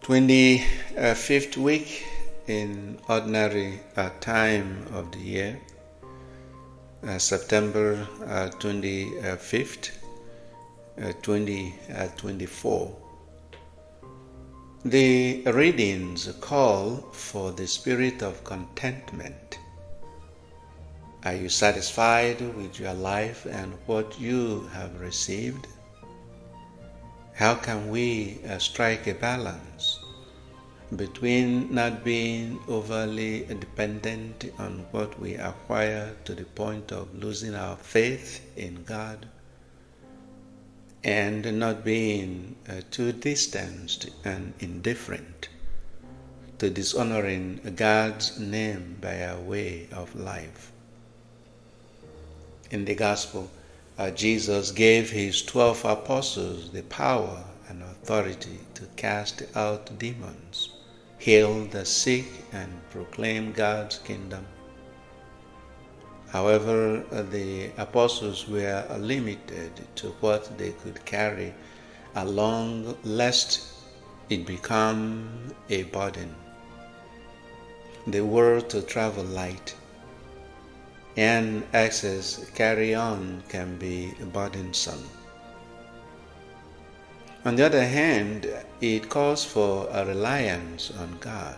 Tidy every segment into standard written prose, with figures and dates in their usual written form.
25th week in ordinary time of the year, September 25th, 2024. The readings call for the spirit of contentment. Are you satisfied with your life and what you have received? How can we strike a balance between not being overly dependent on what we acquire to the point of losing our faith in God, and not being too distanced and indifferent to dishonoring God's name by our way of life? In the Gospel, Jesus gave his 12 apostles the power and authority to cast out demons, heal the sick, and proclaim God's kingdom. However, the apostles were limited to what they could carry along, lest it become a burden. They were to travel light, and excess carry-on can be burdensome. On the other hand, it calls for a reliance on God,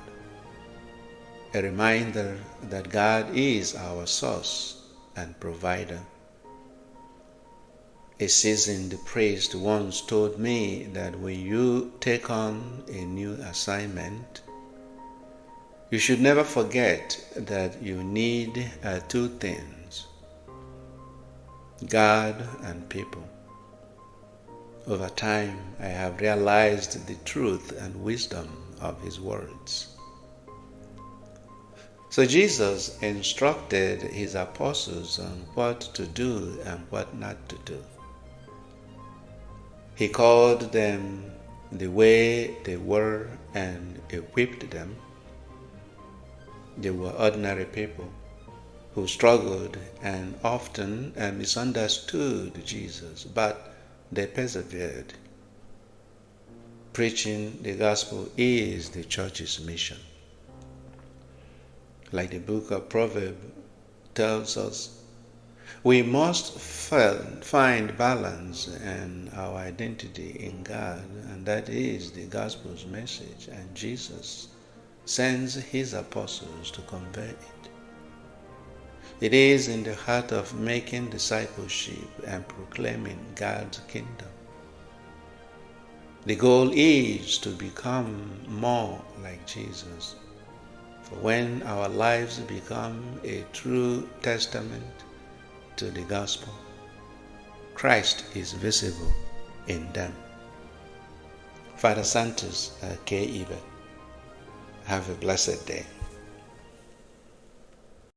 a reminder that God is our source and provider. A seasoned priest once told me that when you take on a new assignment, you should never forget that you need two things: God and people. Over time, I have realized the truth and wisdom of his words. So Jesus instructed his apostles on what to do and what not to do. He called them the way they were and equipped them. They were ordinary people who struggled and often misunderstood Jesus, but they persevered. Preaching the gospel is the church's mission. Like the book of Proverbs tells us, we must find balance and our identity in God, and that is the gospel's message, and Jesus sends his apostles to convey it. It is in the heart of making discipleship and proclaiming God's kingdom. The goal is to become more like Jesus. For when our lives become a true testament to the gospel, Christ is visible in them. Father Santos K. Ebert. Have a blessed day.